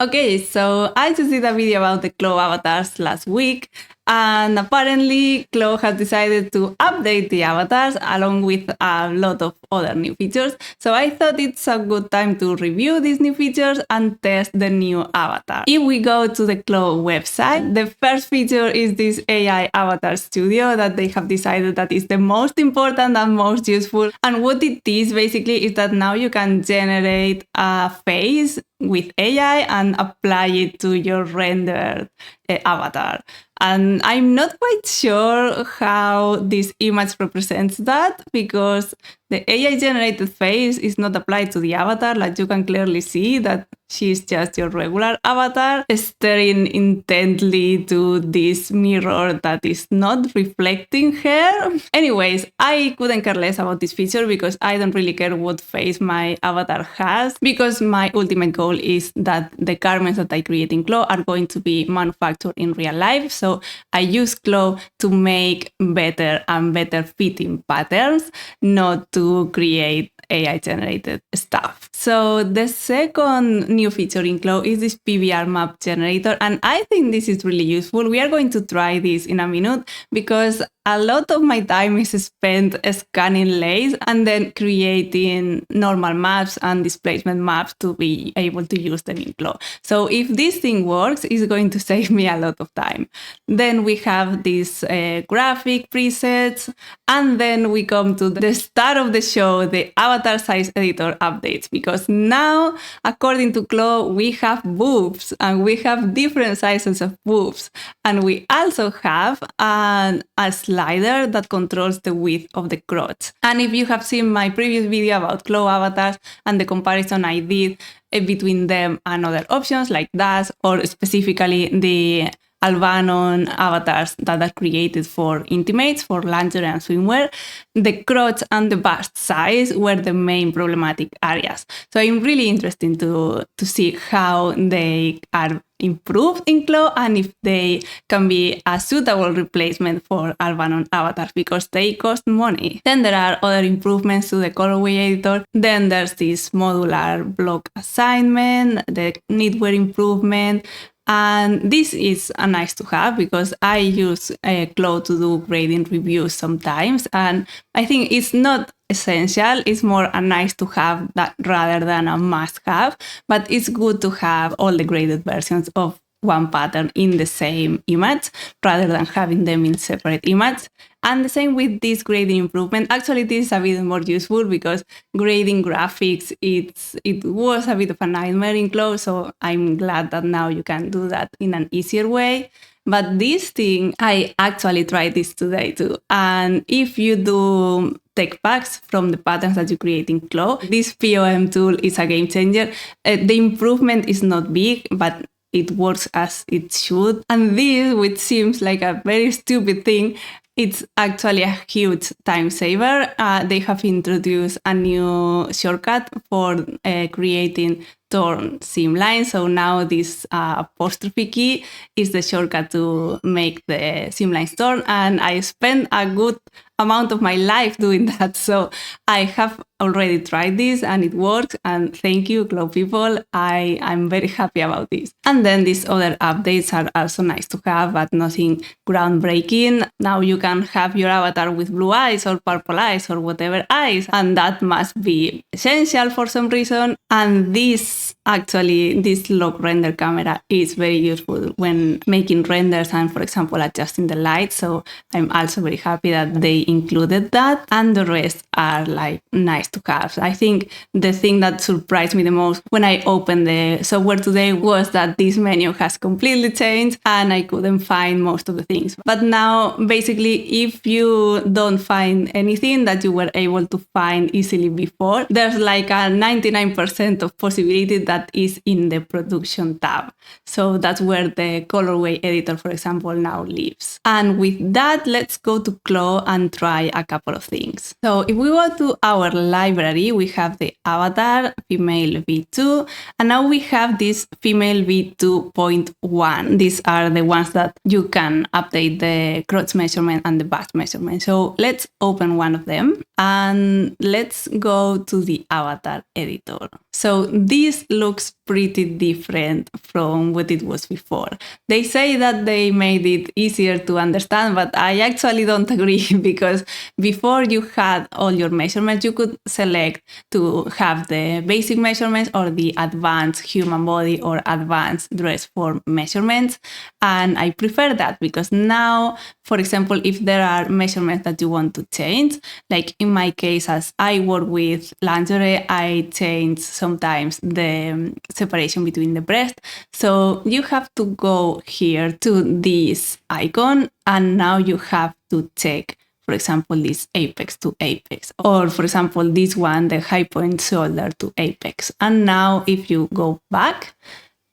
Okay, so I just did a video about the Clo avatars last week, and apparently Clo has decided to update the avatars along with a lot of other new features. So I thought it's a good time to review these new features and test the new avatar. If we go to the Clo website, the first feature is this AI avatar studio that they have decided that is the most important and most useful. And what it is basically is that now you can generate a face with AI and apply it to your rendered avatar. And I'm not quite sure how this image represents that, because the AI generated face is not applied to the avatar. Like, you can clearly see that she's just your regular avatar staring intently to this mirror that is not reflecting her. Anyways, I couldn't care less about this feature because I don't really care what face my avatar has, because my ultimate goal is that the garments that I create in Clo are going to be manufactured in real life. So I use Clo to make better and better fitting patterns, not to create AI generated stuff. So the second new feature in Clo is this PBR map generator, and I think this is really useful. We are going to try this in a minute because a lot of my time is spent scanning layers and then creating normal maps and displacement maps to be able to use them in Clo. So if this thing works, it's going to save me a lot of time. Then we have these graphic presets, and then we come to the start of the show, the avatar size editor updates, because now, according to Clo, we have boobs and we have different sizes of boobs. And we also have a slider that controls the width of the crotch. And if you have seen my previous video about Clo avatars and the comparison I did between them and other options like that, or specifically the Alvanon avatars that are created for intimates, for lingerie and swimwear, the crotch and the bust size were the main problematic areas. So I'm really interested to see how they are improved in Clo and if they can be a suitable replacement for Alvanon avatars, because they cost money. Then there are other improvements to the colorway editor. Then there's this modular block assignment, the knitwear improvement. And this is a nice to have because I use Clo to do grading reviews sometimes, and I think it's not essential. It's more a nice to have that rather than a must have, but it's good to have all the graded versions of one pattern in the same image rather than having them in separate images. And the same with this grading improvement. Actually, this is a bit more useful because grading graphics, it was a bit of a nightmare in Clo, so I'm glad that now you can do that in an easier way. But this thing, I actually tried this today too. And if you do take backs from the patterns that you create in Clo, this POM tool is a game changer. The improvement is not big, but it works as it should. And this, which seems like a very stupid thing, it's actually a huge time saver. They have introduced a new shortcut for creating torn seam lines. So now this apostrophe key is the shortcut to make the seam lines torn. And I spent a good amount of my life doing that. So I have already tried this and it works. And thank you, Clo people. I'm very happy about this. And then these other updates are also nice to have, but nothing groundbreaking. Now you can have your avatar with blue eyes or purple eyes or whatever eyes, and that must be essential for some reason. And this lock render camera is very useful when making renders and, for example, adjusting the light. So I'm also very happy that they included that, and the rest are like nice to have. I think the thing that surprised me the most when I opened the software today was that this menu has completely changed and I couldn't find most of the things. But now, basically, if you don't find anything that you were able to find easily before, there's like a 99% of possibility that is in the production tab. So that's where the colorway editor, for example, now lives. And with that, let's go to Clo and try a couple of things. So if we go to our library, we have the avatar female v2, and now we have this female v2.1. These are the ones that you can update the crotch measurement and the bust measurement. So let's open one of them and let's go to the avatar editor. So this looks pretty different from what it was before. They say that they made it easier to understand, but I actually don't agree because before you had all your measurements, you could select to have the basic measurements or the advanced human body or advanced dress form measurements. And I prefer that because now, for example, if there are measurements that you want to change, like in my case, as I work with lingerie, I change sometimes the separation between the breast. So you have to go here to this icon, and now you have to check, for example, this apex to apex, or for example, this one, the high point shoulder to apex. And now if you go back,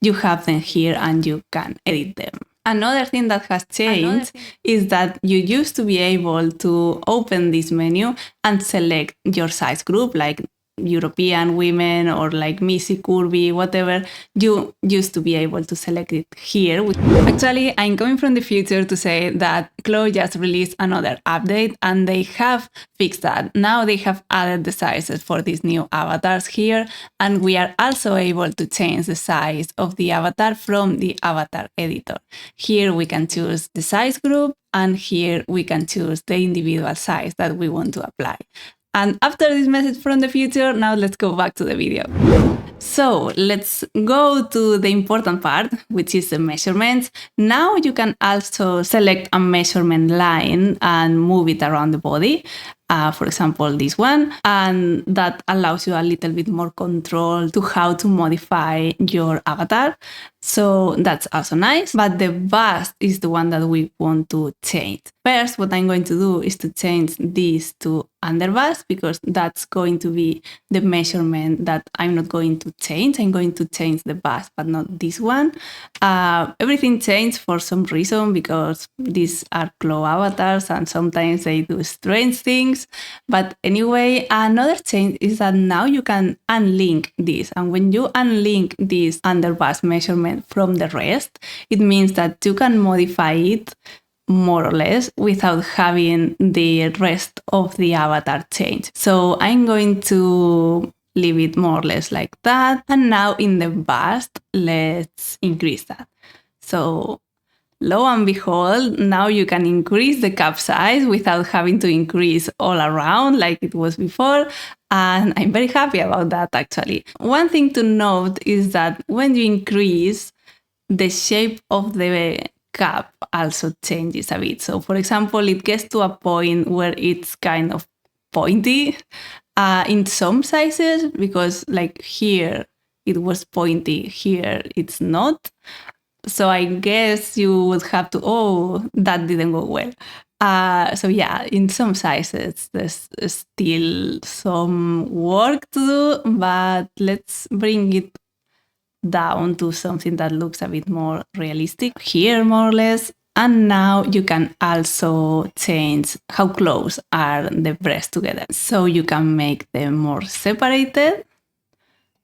you have them here and you can edit them. Another thing that has changed is that you used to be able to open this menu and select your size group, like European women or like Missy, Curvy, whatever. You used to be able to select it here. Actually, I'm coming from the future to say that Clo just released another update and they have fixed that. Now they have added the sizes for these new avatars here, and we are also able to change the size of the avatar from the avatar editor. Here we can choose the size group, and here we can choose the individual size that we want to apply. And after this message from the future, now let's go back to the video. So let's go to the important part, which is the measurements. Now you can also select a measurement line and move it around the body. For example, this one, and that allows you a little bit more control to how to modify your avatar. So that's also nice, but the bust is the one that we want to change. First, what I'm going to do is to change this to under bust because that's going to be the measurement that I'm not going to change. I'm going to change the bust, but not this one. Everything changed for some reason because these are Clo avatars and sometimes they do strange things. But anyway, another change is that now you can unlink this. And when you unlink this under bust measurement from the rest, it means that you can modify it more or less without having the rest of the avatar change. So I'm going to leave it more or less like that. And now in the bust, let's increase that. So lo and behold, now you can increase the cup size without having to increase all around like it was before. And I'm very happy about that, actually. One thing to note is that when you increase, the shape of the cup also changes a bit. So for example, it gets to a point where it's kind of pointy in some sizes, because like here it was pointy, here it's not. So I guess you would have to, oh, that didn't go well. So yeah, in some sizes, there's still some work to do, but let's bring it down to something that looks a bit more realistic here, more or less. And now you can also change how close are the breasts together. So you can make them more separated.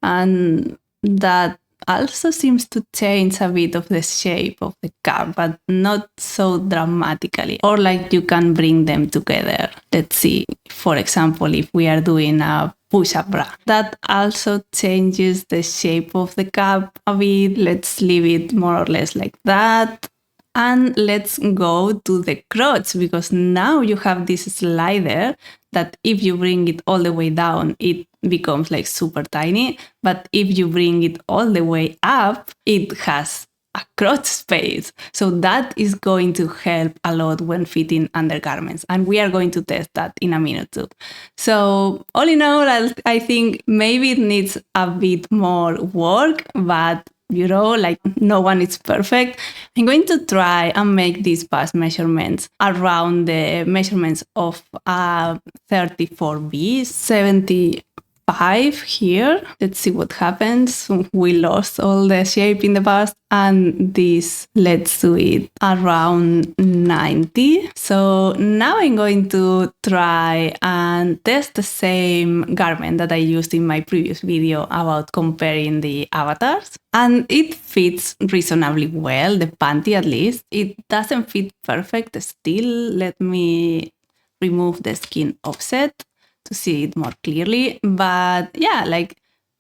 And that also seems to change a bit of the shape of the cup, but not so dramatically. Or like you can bring them together. Let's see, for example, if we are doing a push-up bra. That also changes the shape of the cup a bit. Let's leave it more or less like that. And let's go to the crotch, because now you have this slider that if you bring it all the way down, it becomes like super tiny. But if you bring it all the way up, it has a crotch space. So that is going to help a lot when fitting undergarments. And we are going to test that in a minute too. So all in all, I think maybe it needs a bit more work, but you know, like no one is perfect. I'm going to try and make these bust measurements around the measurements of 34B, 75 here. Let's see what happens. We lost all the shape in the bust, and this, let's do it around 90. So now I'm going to try and test the same garment that I used in my previous video about comparing the avatars. And it fits reasonably well, the panty at least. It doesn't fit perfect still. Let me remove the skin offset to see it more clearly. But yeah, like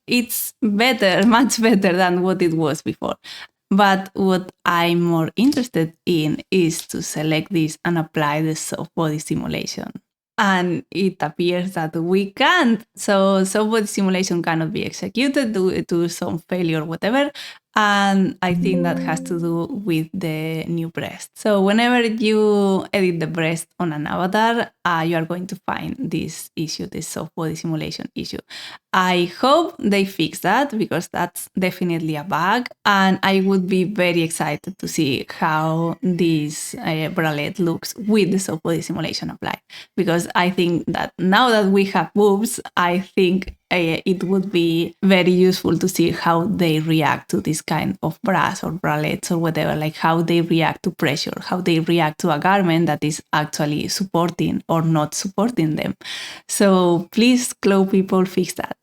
it's better, much better than what it was before. But what I'm more interested in is to select this and apply the soft body simulation. And it appears that we can't. So soft body simulation cannot be executed due to some failure, whatever. And I think that has to do with the new breast. So whenever you edit the breast on an avatar, you are going to find this issue, this soft body simulation issue. I hope they fix that because that's definitely a bug. And I would be very excited to see how this bralette looks with the soft body simulation applied. Because I think that now that we have boobs, I think it would be very useful to see how they react to this kind of bras or bralettes or whatever, like how they react to pressure, how they react to a garment that is actually supporting or not supporting them. So please, Clo people, fix that.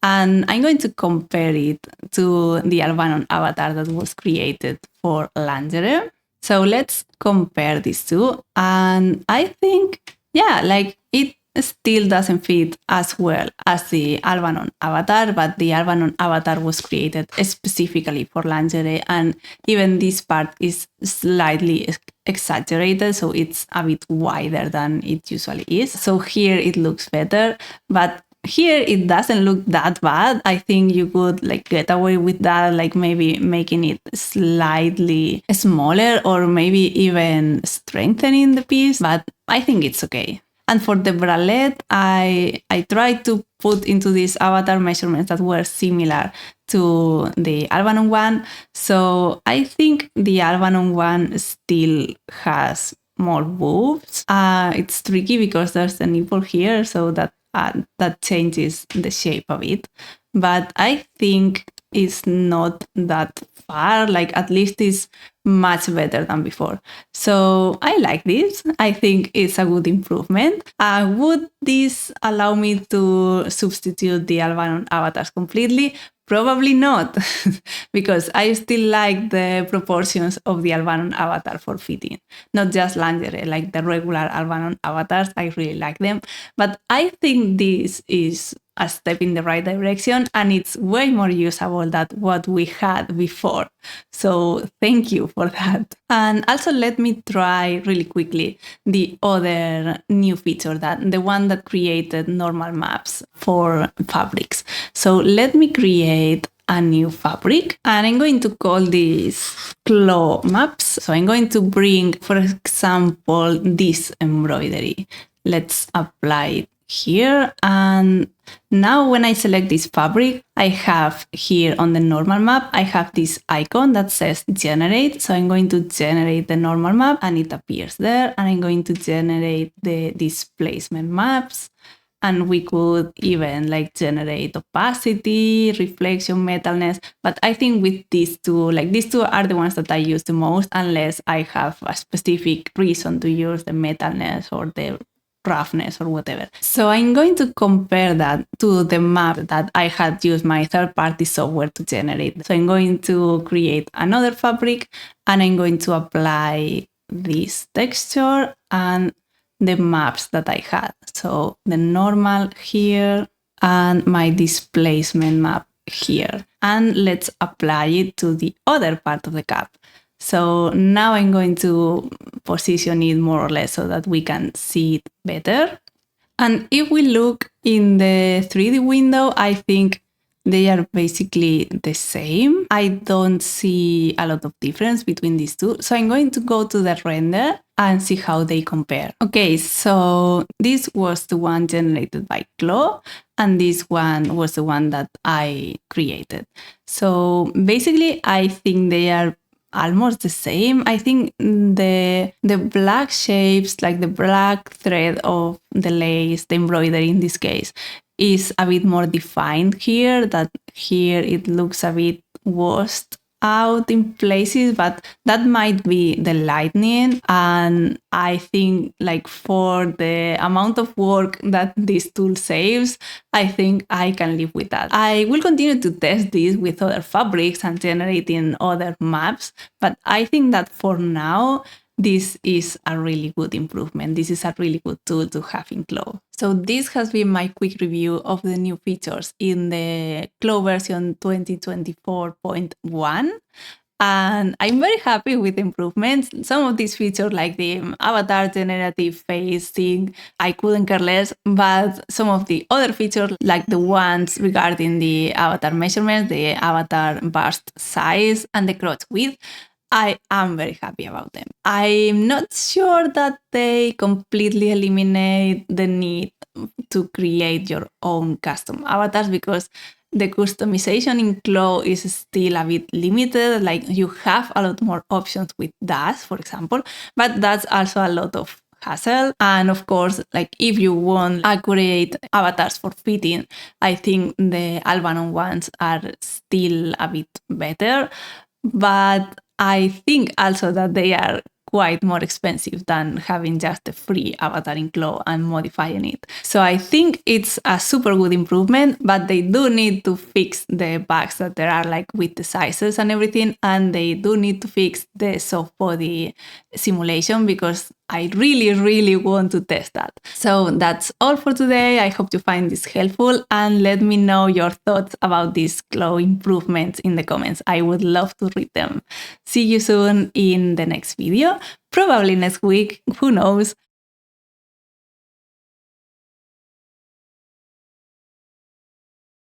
And I'm going to compare it to the Alvanon avatar that was created for lingerie. So let's compare these two. And I think, yeah, like it still doesn't fit as well as the Alvanon avatar, but the Alvanon avatar was created specifically for lingerie, and even this part is slightly exaggerated, so it's a bit wider than it usually is. So here it looks better, but here it doesn't look that bad. I think you could like get away with that, like maybe making it slightly smaller or maybe even strengthening the piece, but I think it's okay. And for the bralette, I tried to put into this avatar measurements that were similar to the Alvanon one. So I think the Alvanon one still has more boobs. It's tricky because there's the nipple here, so that changes the shape a bit. But I think it's not that far, like at least it's much better than before. So I like this. I think it's a good improvement. Would this allow me to substitute the Alvanon avatars completely? Probably not, because I still like the proportions of the Alvanon avatar for fitting. Not just lingerie, like the regular Alvanon avatars, I really like them. But I think this is a step in the right direction and it's way more usable than what we had before. So thank you for that. And also let me try really quickly the other new feature, that the one that created normal maps for fabrics. So let me create a new fabric and I'm going to call this Clo maps. So I'm going to bring, for example, this embroidery. Let's apply it here. And now when I select this fabric, I have here on the normal map, I have this icon that says generate. So I'm going to generate the normal map and it appears there. And I'm going to generate the displacement maps. And we could even like generate opacity, reflection, metalness. But I think with these two, like these two are the ones that I use the most, unless I have a specific reason to use the metalness or the roughness or whatever. So I'm going to compare that to the map that I had used my third-party software to generate. So I'm going to create another fabric and I'm going to apply this texture and the maps that I had. So the normal here and my displacement map here. And let's apply it to the other part of the cap. So now I'm going to position it more or less so that we can see it better. And if we look in the 3D window, I think they are basically the same. I don't see a lot of difference between these two. So I'm going to go to the render and see how they compare. Okay, so this was the one generated by Clo, and this one was the one that I created. So basically, I think they are almost the same. I think the black shapes, like the black thread of the lace, the embroidery in this case, is a bit more defined here. That here it looks a bit washed out in places, but that might be the lightning. And I think like for the amount of work that this tool saves, I think I can live with that. I will continue to test this with other fabrics and generating other maps, but I think that for now, this is a really good improvement. This is a really good tool to have in Clo. So this has been my quick review of the new features in the Clo version 2024.1. And I'm very happy with improvements. Some of these features, like the avatar generative face thing, I couldn't care less. But some of the other features, like the ones regarding the avatar measurements, the avatar burst size, and the crotch width, I am very happy about them. I'm not sure that they completely eliminate the need to create your own custom avatars, because the customization in Clo is still a bit limited. Like, you have a lot more options with Dash, for example, but that's also a lot of hassle. And of course, like, if you want accurate avatars for fitting, I think the Alvanon ones are still a bit better. But I think also that they are quite more expensive than having just a free avatar in Clo and modifying it. So I think it's a super good improvement, but they do need to fix the bugs that there are, like with the sizes and everything, and they do need to fix the soft body simulation, because I really, really want to test that. So that's all for today. I hope you find this helpful, and let me know your thoughts about these Clo improvements in the comments. I would love to read them. See you soon in the next video, probably next week, who knows.